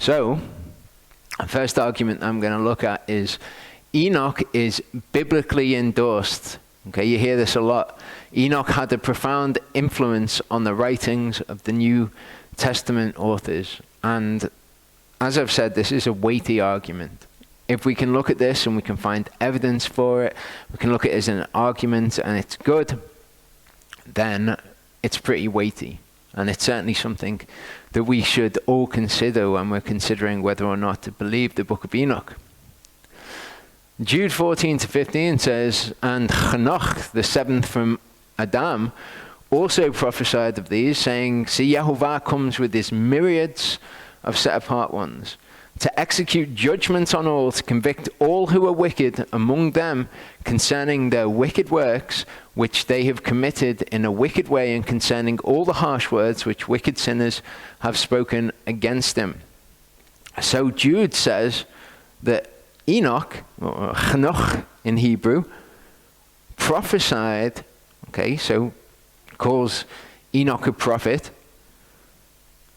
So, the first argument I'm going to look at is Enoch is biblically endorsed. Okay, you hear this a lot. Enoch had a profound influence on the writings of the New Testament authors. And as I've said, this is a weighty argument. If we can look at this and we can find evidence for it, we can look at it as an argument and it's good, then it's pretty weighty. And it's certainly something that we should all consider when we're considering whether or not to believe the Book of Enoch. Jude 14-15 says, "And Enoch, the seventh from Adam, also prophesied of these, saying, See, Yehovah comes with his myriads of set-apart ones, to execute judgment on all, to convict all who are wicked among them concerning their wicked works, which they have committed in a wicked way, and concerning all the harsh words which wicked sinners have spoken against him." So Jude says that Enoch, or Enoch in Hebrew, prophesied, okay, so calls Enoch a prophet,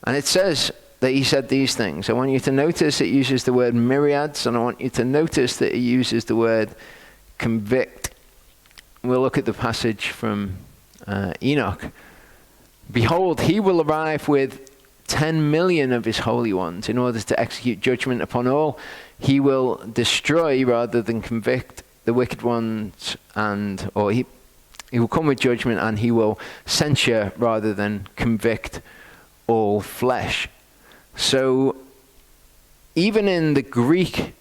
and it says that he said these things. I want you to notice it uses the word myriads, and I want you to notice that it uses the word convict. We'll look at the passage from Enoch. "Behold, he will arrive with 10 million of his holy ones in order to execute judgment upon all. He will destroy rather than convict the wicked ones, or he will come with judgment, and he will censure rather than convict all flesh." So even in the Greek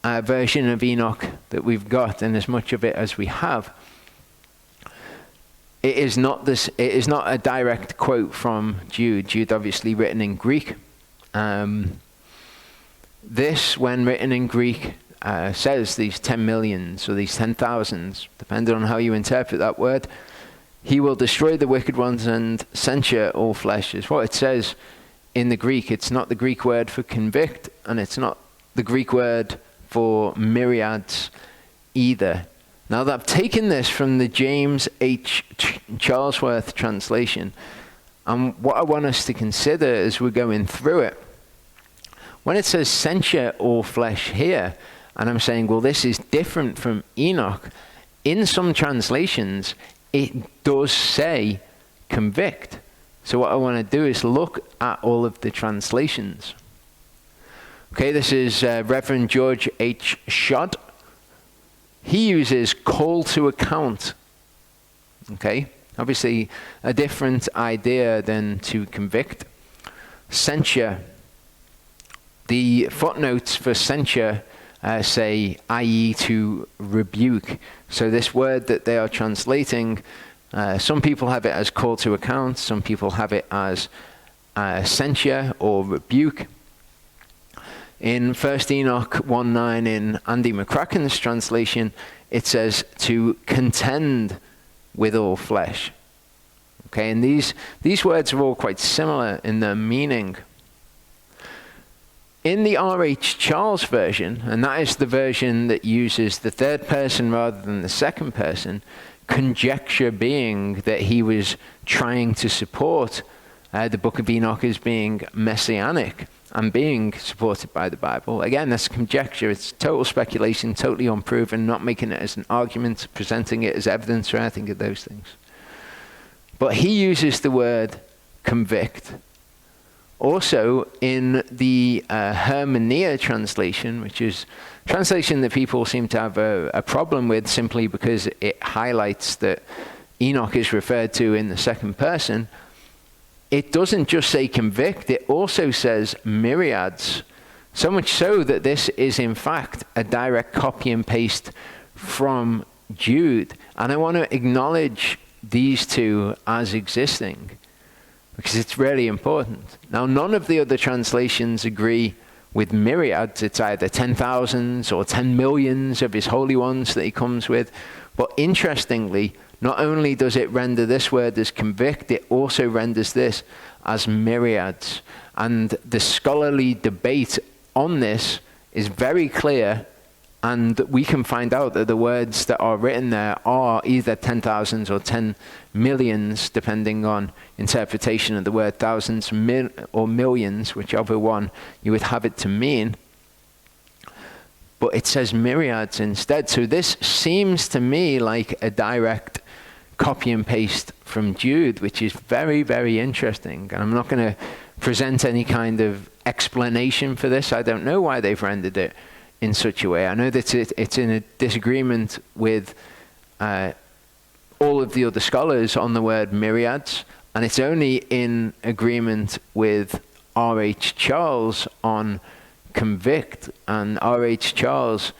version of Enoch that we've got, and as much of it as we have, it is not a direct quote from Jude. Jude obviously written in Greek. This, when written in Greek, says these 10 millions or these 10,000s, depending on how you interpret that word. He will destroy the wicked ones and censure all flesh, is what it says in the Greek. It's not the Greek word for convict, and it's not the Greek word for myriads either. Now, I've taken this from the James H. Charlesworth translation, and what I want us to consider as we're going through it, when it says censure all flesh here, and I'm saying, well, this is different from Enoch, in some translations, it does say convict. So what I want to do is look at all of the translations. Okay, this is Reverend George H. Shod. He uses call to account. Okay, obviously a different idea than to convict. Censure. The footnotes for censure say, i.e. to rebuke. So this word that they are translating, some people have it as call to account, some people have it as censure or rebuke. In 1 Enoch 1:9 in Andy McCracken's translation, it says to contend with all flesh. Okay, and these words are all quite similar in their meaning. In the R.H. Charles version, and that is the version that uses the third person rather than the second person, conjecture being that he was trying to support the Book of Enoch as being messianic and being supported by the Bible. Again, that's conjecture. It's total speculation, totally unproven, not making it as an argument, presenting it as evidence or anything of those things. But he uses the word convict. Also, in the Hermenia translation, which is a translation that people seem to have a problem with simply because it highlights that Enoch is referred to in the second person, it doesn't just say convict, it also says myriads. So much so that this is in fact a direct copy and paste from Jude. And I want to acknowledge these two as existing, because it's really important. Now, none of the other translations agree with myriads. It's either 10,000s or 10 millions of his holy ones that he comes with. But interestingly, not only does it render this word as convict, it also renders this as myriads. And the scholarly debate on this is very clear And we can find out that the words that are written there are either 10,000s or 10 millions, depending on interpretation of the word thousands or millions, whichever one you would have it to mean. But it says myriads instead. So this seems to me like a direct copy and paste from Jude, which is very, very interesting. And I'm not going to present any kind of explanation for this. I don't know why they've rendered it in such a way. I know that it's in a disagreement with all of the other scholars on the word myriads, and it's only in agreement with R.H. Charles on convict, and R.H. Charles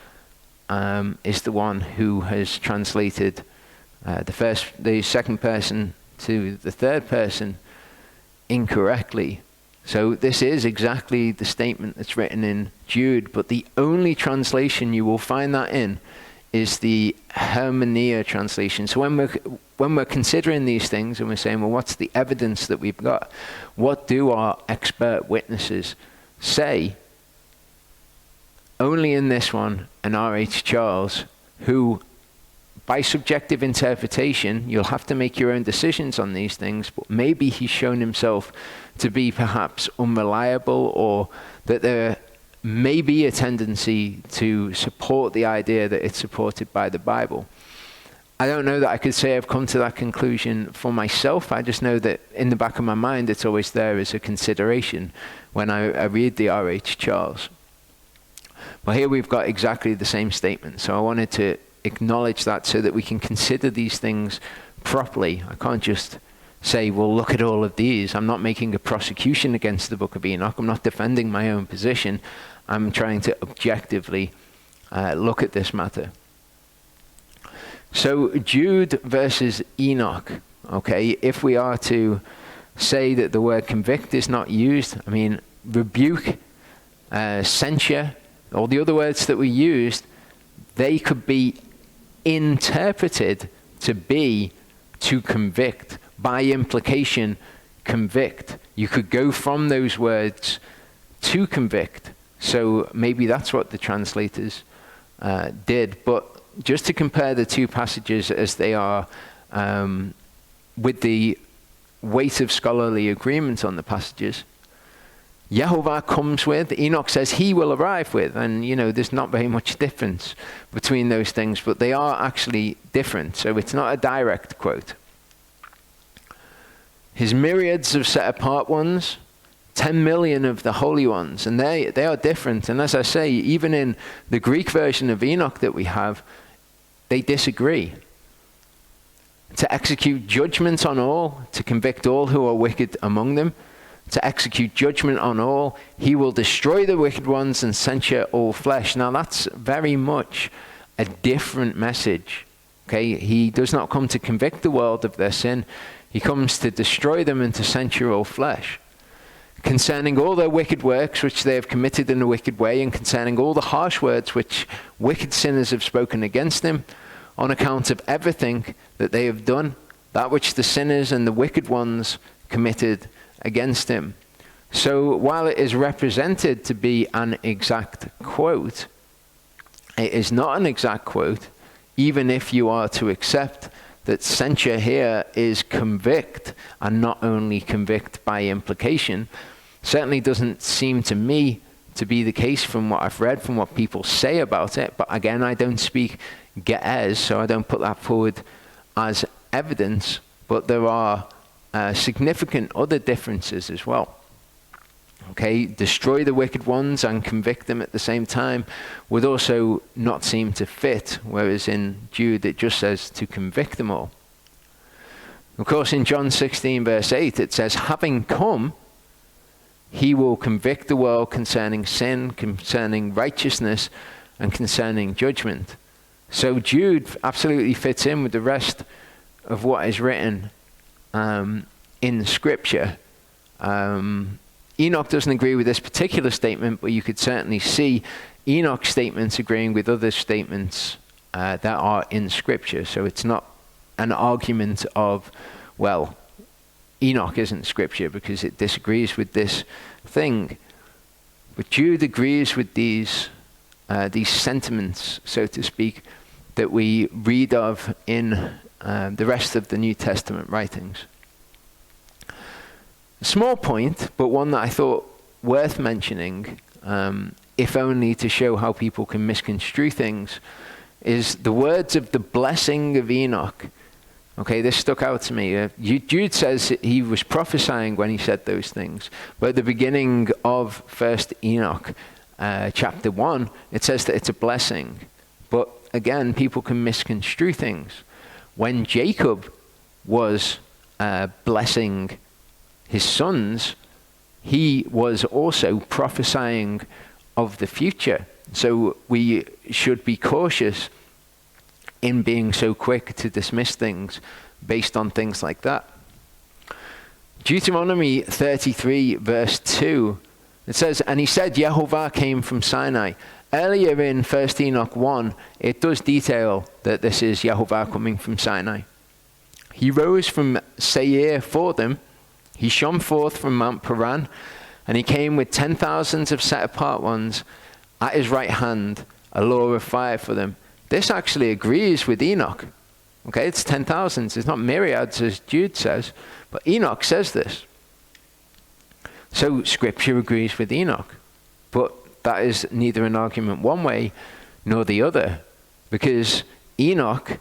is the one who has translated the second person to the third person incorrectly. So this is exactly the statement that's written in Jude, but the only translation you will find that in is the Hermenia translation. So when we're considering these things and we're saying, well, what's the evidence that we've got? What do our expert witnesses say? Only in this one, and R.H. Charles, who by subjective interpretation, you'll have to make your own decisions on these things, but maybe he's shown himself to be perhaps unreliable, or that there may be a tendency to support the idea that it's supported by the Bible. I don't know that I could say I've come to that conclusion for myself. I just know that in the back of my mind, it's always there as a consideration when I read the R.H. Charles. But here we've got exactly the same statement. So I wanted to acknowledge that so that we can consider these things properly. I can't just say, well, look at all of these. I'm not making a prosecution against the Book of Enoch. I'm not defending my own position. I'm trying to objectively look at this matter. So Jude versus Enoch, okay, if we are to say that the word convict is not used, I mean, rebuke, censure, all the other words that we used, they could be interpreted to be to convict. By implication, convict. You could go from those words to convict. So maybe that's what the translators did. But just to compare the two passages as they are with the weight of scholarly agreement on the passages, Yehovah comes with, Enoch says he will arrive with. And, you know, there's not very much difference between those things, but they are actually different. So it's not a direct quote. His myriads of set-apart ones, 10 million of the holy ones, and they are different. And as I say, even in the Greek version of Enoch that we have, they disagree. To execute judgment on all, to convict all who are wicked among them, to execute judgment on all, he will destroy the wicked ones and censure all flesh. Now that's very much a different message. Okay, he does not come to convict the world of their sin. He comes to destroy them and to censure all flesh. Concerning all their wicked works which they have committed in a wicked way, and concerning all the harsh words which wicked sinners have spoken against him, on account of everything that they have done, that which the sinners and the wicked ones committed against him. So while it is represented to be an exact quote, it is not an exact quote, even if you are to accept that censure here is convict, and not only convict by implication. Certainly doesn't seem to me to be the case from what I've read, from what people say about it. But again, I don't speak Ge'ez, so I don't put that forward as evidence. But there are significant other differences as well. Okay, destroy the wicked ones and convict them at the same time would also not seem to fit, whereas in Jude it just says to convict them all. Of course, in John 16 verse 8 it says, having come, he will convict the world concerning sin, concerning righteousness, and concerning judgment. So Jude absolutely fits in with the rest of what is written in Scripture. Enoch doesn't agree with this particular statement, but you could certainly see Enoch's statements agreeing with other statements that are in Scripture. So it's not an argument of, well, Enoch isn't Scripture because it disagrees with this thing. But Jude agrees with these these sentiments, so to speak, that we read of in the rest of the New Testament writings. A small point, but one that I thought worth mentioning, if only to show how people can misconstrue things, is the words of the blessing of Enoch. Okay, this stuck out to me. Jude says he was prophesying when he said those things, but at the beginning of 1st Enoch, chapter 1, it says that it's a blessing. But again, people can misconstrue things. When Jacob was blessing his sons, he was also prophesying of the future. So we should be cautious in being so quick to dismiss things based on things like that. Deuteronomy 33 verse 2, it says, "And he said, Yehovah came from Sinai." Earlier in 1st Enoch 1, it does detail that this is Yehovah coming from Sinai. "He rose from Seir for them. He shone forth from Mount Paran, and he came with 10,000s of set-apart ones at his right hand, a law of fire for them." This actually agrees with Enoch. Okay, it's 10,000s. It's not myriads, as Jude says, but Enoch says this. So Scripture agrees with Enoch. But that is neither an argument one way nor the other, because Enoch,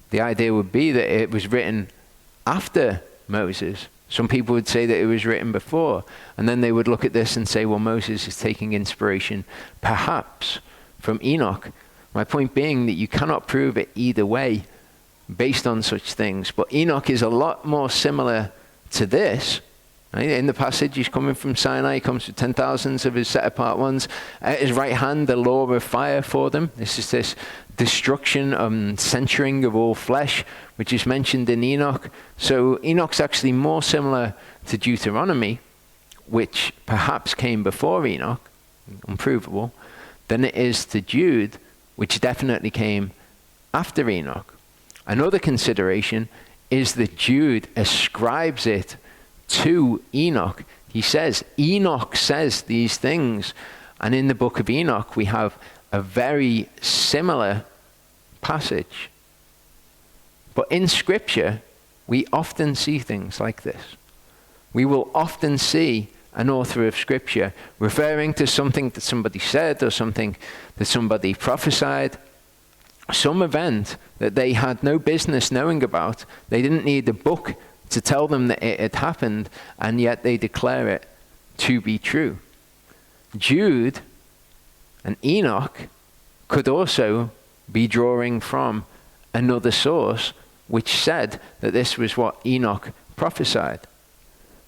the idea would be that it was written after Moses. Some people would say that it was written before, and then they would look at this and say, well, Moses is taking inspiration perhaps from Enoch. My point being that you cannot prove it either way based on such things. But Enoch is a lot more similar to this. Right? In the passage, he's coming from Sinai. He comes with 10,000s of his set-apart ones. At his right hand, the law of fire for them. This is this destruction and censuring of all flesh, which is mentioned in Enoch. So Enoch's actually more similar to Deuteronomy, which perhaps came before Enoch, unprovable, than it is to Jude, which definitely came after Enoch. Another consideration is that Jude ascribes it to Enoch. He says, Enoch says these things. And in the Book of Enoch, we have a very similar passage. But in Scripture, we often see things like this. We will often see an author of Scripture referring to something that somebody said or something that somebody prophesied, some event that they had no business knowing about. They didn't need a book to tell them that it had happened, and yet they declare it to be true. Jude and Enoch could also be drawing from another source which said that this was what Enoch prophesied.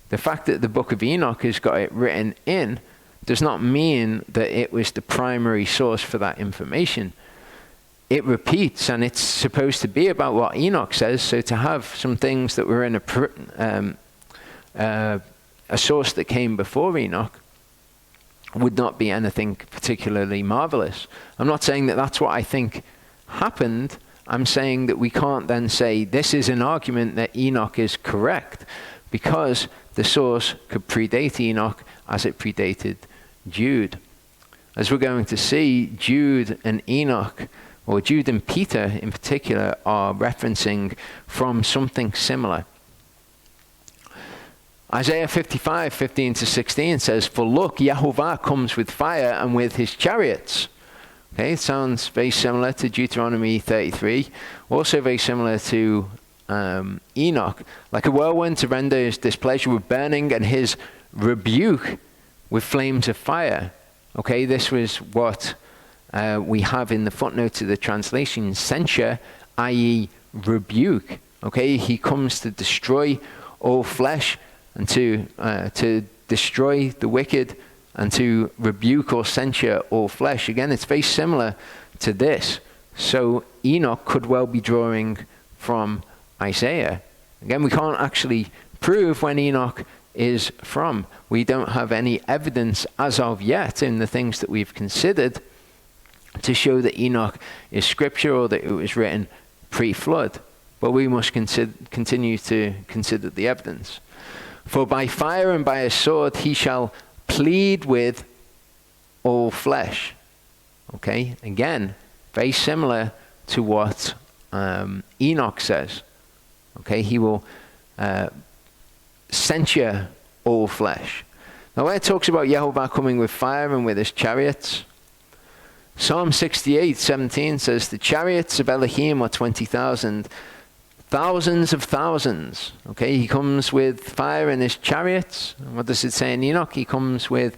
The fact that the Book of Enoch has got it written in does not mean that it was the primary source for that information. It repeats, and it's supposed to be about what Enoch says. So to have some things that were in a source that came before Enoch would not be anything particularly marvelous. I'm not saying that that's what I think happened. I'm saying that we can't then say this is an argument that Enoch is correct, because the source could predate Enoch as it predated Jude. As we're going to see, Jude and Enoch, or Jude and Peter in particular, are referencing from something similar. Isaiah 55, 15 to 16 says, "For look, Yehovah comes with fire and with his chariots." Okay, it sounds very similar to Deuteronomy 33, also very similar to Enoch. "Like a whirlwind to render his displeasure with burning and his rebuke with flames of fire." Okay, this was what we have in the footnote to the translation, censure, i.e. rebuke. Okay, he comes to destroy all flesh and to destroy the wicked and to rebuke or censure all flesh. Again, it's very similar to this. So Enoch could well be drawing from Isaiah. Again, we can't actually prove when Enoch is from. We don't have any evidence as of yet in the things that we've considered to show that Enoch is scripture or that it was written pre-flood. But we must continue to consider the evidence. "For by fire and by a sword he shall plead with all flesh." Okay, again, very similar to what Enoch says. Okay, he will censure all flesh. Now, where it talks about Yehovah coming with fire and with his chariots, Psalm 68:17 says, the chariots of Elohim are 20,000, thousands of thousands. Okay, he comes with fire in his chariots. And what does it say in Enoch? He comes with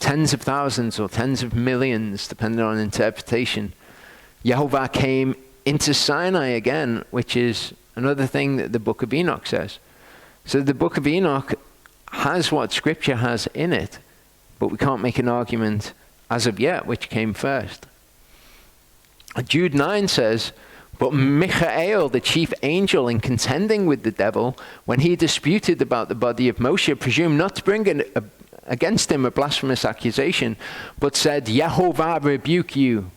tens of thousands or tens of millions, depending on interpretation. Yehovah came into Sinai again, which is another thing that the Book of Enoch says. So the Book of Enoch has what Scripture has in it, but we can't make an argument as of yet which came first. Jude 9 says, but Michael, the chief angel, in contending with the devil, when he disputed about the body of Moshe, presumed not to bring against him a blasphemous accusation, but said, Yehovah rebuke you.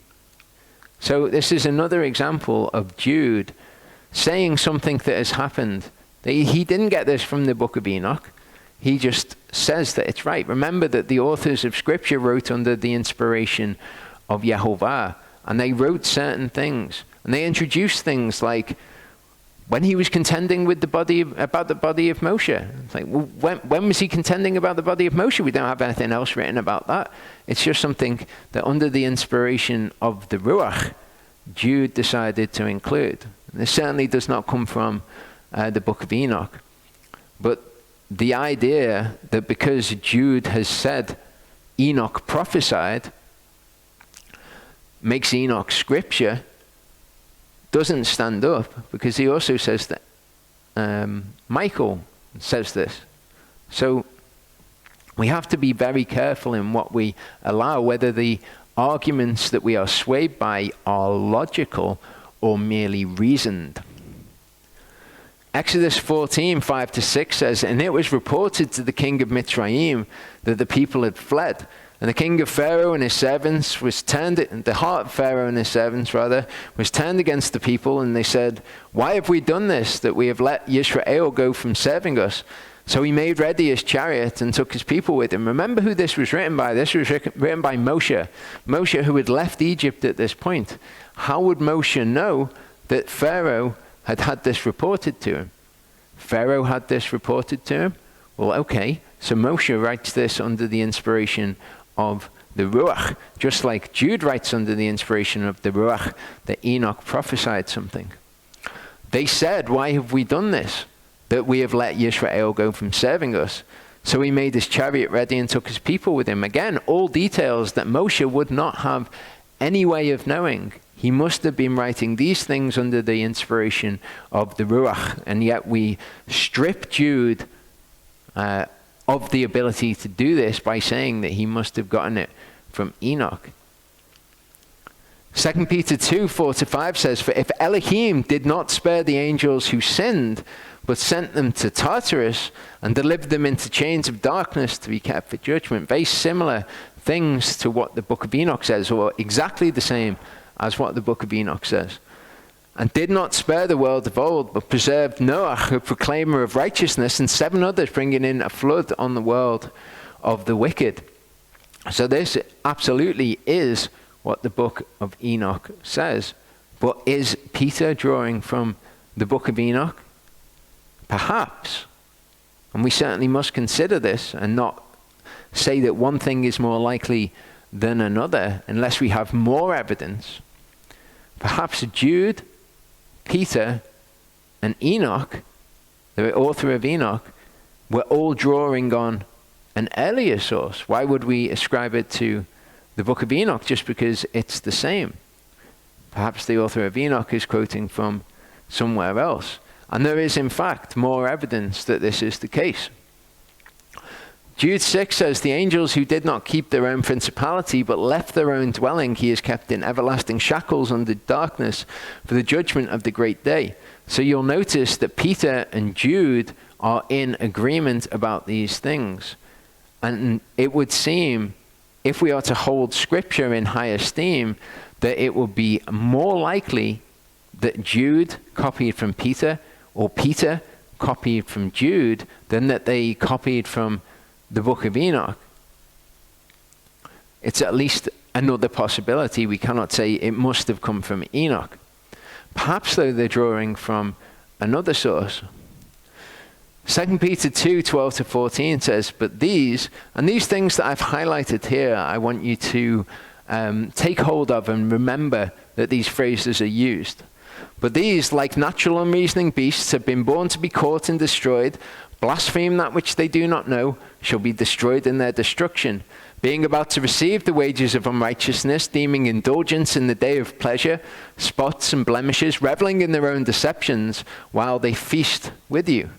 So this is another example of Jude saying something that has happened. He didn't get this from the Book of Enoch. He just says that it's right. Remember that the authors of Scripture wrote under the inspiration of Yehovah, and they wrote certain things. And they introduced things like when he was contending with about the body of Moshe. It's like, well, when was he contending about the body of Moshe? We don't have anything else written about that. It's just something that under the inspiration of the Ruach, Jude decided to include. And this certainly does not come from the Book of Enoch. But the idea that because Jude has said Enoch prophesied, makes Enoch scripture, doesn't stand up, because he also says that Michael says this. So we have to be very careful in what we allow, whether the arguments that we are swayed by are logical or merely reasoned. Exodus 14:5-6 says, and it was reported to the king of Mitzrayim that the people had fled. And the king of Pharaoh and his servants the heart of Pharaoh and his servants was turned against the people, and they said, why have we done this, that we have let Yisrael go from serving us? So he made ready his chariot and took his people with him. Remember who this was written by. This was written by Moshe. Moshe, who had left Egypt at this point. How would Moshe know that Pharaoh had this reported to him? Pharaoh had this reported to him? Well, okay, so Moshe writes this under the inspiration of the Ruach, just like Jude writes under the inspiration of the Ruach that Enoch prophesied something. They said, why have we done this, that we have let Yisrael go from serving us? So he made his chariot ready and took his people with him. Again, all details that Moshe would not have any way of knowing. He must have been writing these things under the inspiration of the Ruach, and yet we strip Jude of the ability to do this by saying that he must have gotten it from Enoch. 2 Peter 2:4-5 says, for if Elohim did not spare the angels who sinned, but sent them to Tartarus and delivered them into chains of darkness to be kept for judgment. Very similar things to what the Book of Enoch says, or exactly the same as what the Book of Enoch says. And did not spare the world of old, but preserved Noah, a proclaimer of righteousness, and 7 others, bringing in a flood on the world of the wicked. So this absolutely is what the Book of Enoch says. But is Peter drawing from the Book of Enoch? Perhaps. And we certainly must consider this and not say that one thing is more likely than another unless we have more evidence. Perhaps Jude, Peter, and Enoch, the author of Enoch, were all drawing on an earlier source. Why would we ascribe it to the Book of Enoch just because it's the same? Perhaps the author of Enoch is quoting from somewhere else. And there is, in fact, more evidence that this is the case. Jude 6 says, the angels who did not keep their own principality, but left their own dwelling, he has kept in everlasting shackles under darkness for the judgment of the great day. So you'll notice that Peter and Jude are in agreement about these things. And it would seem, if we are to hold Scripture in high esteem, that it would be more likely that Jude copied from Peter, or Peter copied from Jude, than that they copied from the Book of Enoch. It's at least another possibility. We cannot say it must have come from Enoch. Perhaps, though, they're drawing from another source. 2 Peter 2:12-14 says, but these things that I've highlighted here, I want you to take hold of and remember that these phrases are used. But these, like natural unreasoning beasts, have been born to be caught and destroyed, blaspheme that which they do not know, shall be destroyed in their destruction, being about to receive the wages of unrighteousness, deeming indulgence in the day of pleasure, spots and blemishes, reveling in their own deceptions, while they feast with you,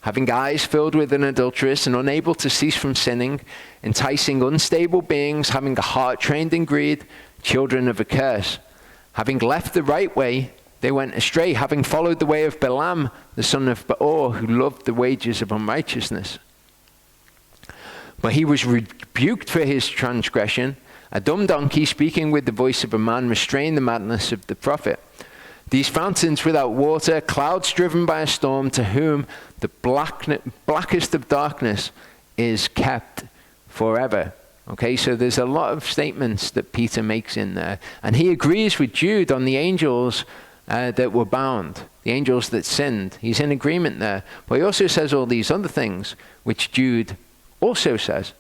having eyes filled with an adulteress and unable to cease from sinning, enticing unstable beings, having a heart trained in greed, children of a curse. Having left the right way, they went astray, having followed the way of Balaam, the son of Beor, who loved the wages of unrighteousness. But he was rebuked for his transgression. A dumb donkey, speaking with the voice of a man, restrained the madness of the prophet. These fountains without water, clouds driven by a storm, to whom the blackest of darkness is kept forever. Okay, so there's a lot of statements that Peter makes in there. And he agrees with Jude on the angels that were bound, the angels that sinned. He's in agreement there. But he also says all these other things, which Jude also says.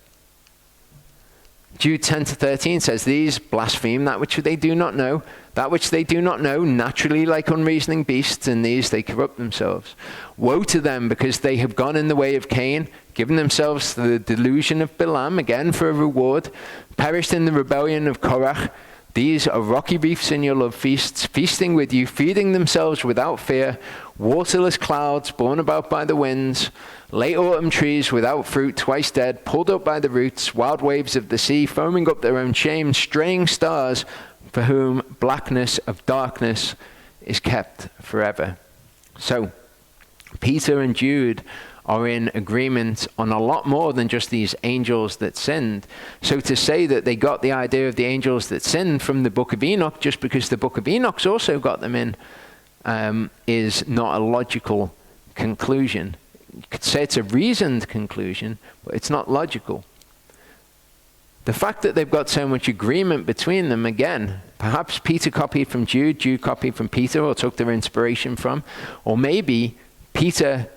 Jude 10-13 says, these blaspheme that which they do not know, that which they do not know, naturally like unreasoning beasts, in these they corrupt themselves. Woe to them, because they have gone in the way of Cain, given themselves to the delusion of Balaam, again for a reward, perished in the rebellion of Korach. These are rocky reefs in your love feasts, feasting with you, feeding themselves without fear, waterless clouds borne about by the winds, late autumn trees without fruit, twice dead, pulled up by the roots, wild waves of the sea, foaming up their own shame, straying stars, for whom blackness of darkness is kept forever. So, Peter and Jude are in agreement on a lot more than just these angels that sinned. So to say that they got the idea of the angels that sinned from the Book of Enoch, just because the Book of Enoch's also got them in, is not a logical conclusion. You could say it's a reasoned conclusion, but it's not logical. The fact that they've got so much agreement between them, again, perhaps Peter copied from Jude, Jude copied from Peter, or took their inspiration from, or maybe Peter,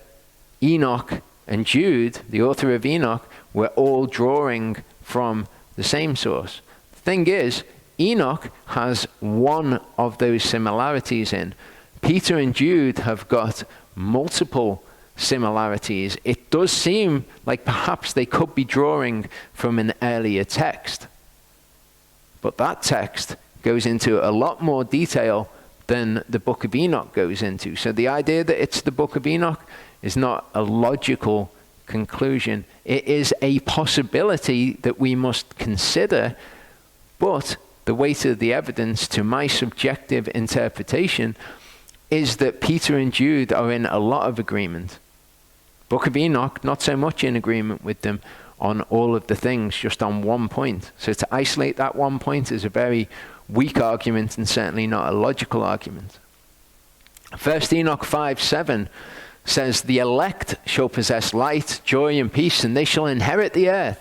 Enoch, and Jude, the author of Enoch, were all drawing from the same source. The thing is, Enoch has one of those similarities in. Peter and Jude have got multiple similarities. It does seem like perhaps they could be drawing from an earlier text. But that text goes into a lot more detail than the Book of Enoch goes into. So the idea that it's the Book of Enoch is not a logical conclusion. It is a possibility that we must consider, but the weight of the evidence, to my subjective interpretation, is that Peter and Jude are in a lot of agreement. Book of Enoch, not so much in agreement with them on all of the things, just on one point. So to isolate that one point is a very weak argument and certainly not a logical argument. 1 Enoch 5:7 says, the elect shall possess light, joy, and peace, and they shall inherit the earth.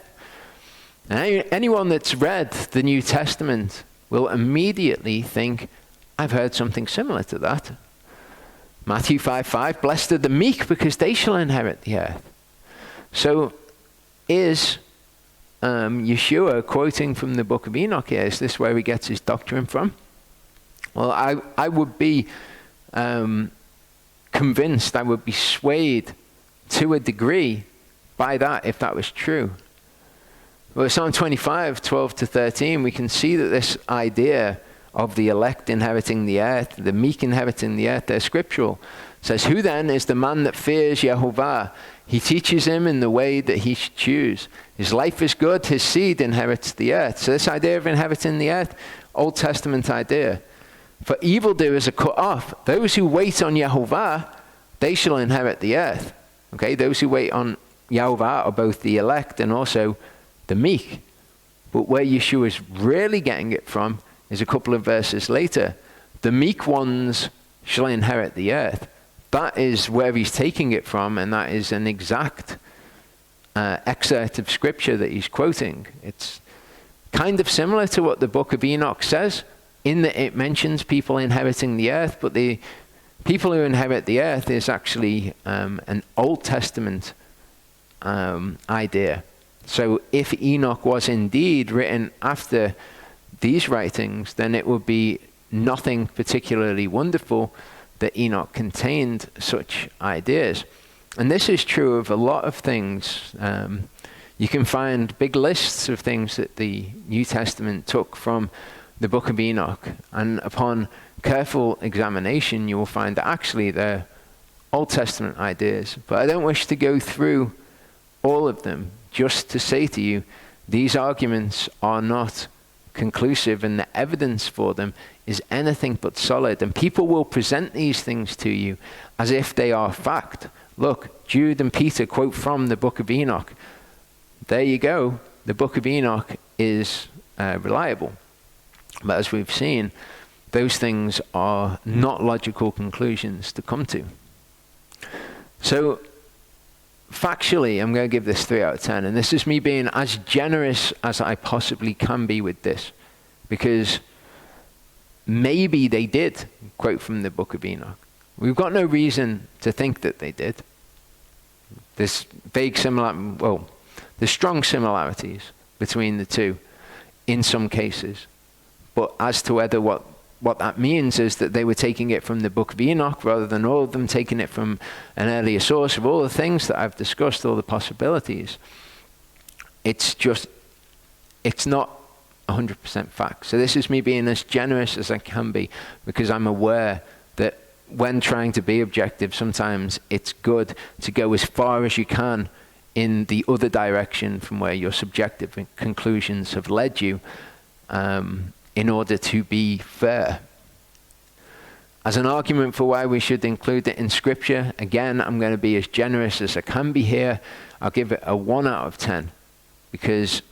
Now, anyone that's read the New Testament will immediately think, I've heard something similar to that. Matthew 5:5, blessed are the meek, because they shall inherit the earth. So is Yeshua quoting from the Book of Enoch here? Is this where he gets his doctrine from? Well, I would be convinced, I would be swayed to a degree by that if that was true. Well, Psalm 25:12-13, we can see that this idea of the elect inheriting the earth, the meek inheriting the earth, they're scriptural. It says, who then is the man that fears Yehovah? He teaches him in the way that he should choose. His life is good, his seed inherits the earth. So this idea of inheriting the earth, Old Testament idea. For evildoers are cut off. Those who wait on Yehovah, they shall inherit the earth. Okay, those who wait on Yehovah are both the elect and also the meek. But where Yeshua is really getting it from is a couple of verses later. The meek ones shall inherit the earth. That is where he's taking it from, and that is an exact excerpt of scripture that he's quoting. It's kind of similar to what the Book of Enoch says, in that it mentions people inheriting the earth, but the people who inherit the earth is actually an Old Testament idea. So if Enoch was indeed written after these writings, then it would be nothing particularly wonderful that Enoch contained such ideas. And this is true of a lot of things. You can find big lists of things that the New Testament took from the Book of Enoch, and upon careful examination you will find that actually they're Old Testament ideas. But I don't wish to go through all of them, just to say to you, these arguments are not conclusive, and the evidence for them is anything but solid. And people will present these things to you as if they are fact. Look, Jude and Peter quote from the Book of Enoch. There you go. The Book of Enoch is reliable. But as we've seen, those things are not logical conclusions to come to. So factually, I'm going to give this 3 out of 10. And this is me being as generous as I possibly can be with this. Because maybe they did quote from the Book of Enoch. We've got no reason to think that they did. There's there's strong similarities between the two in some cases. But as to whether what that means is that they were taking it from the Book of Enoch rather than all of them taking it from an earlier source, of all the things that I've discussed, all the possibilities, it's not 100% fact. So this is me being as generous as I can be, because I'm aware that when trying to be objective, sometimes it's good to go as far as you can in the other direction from where your subjective conclusions have led you, in order to be fair. As an argument for why we should include it in Scripture, again, I'm going to be as generous as I can be here. I'll give it a 1 out of 10, because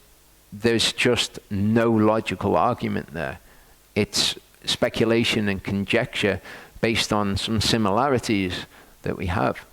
there's just no logical argument there. It's speculation and conjecture based on some similarities that we have.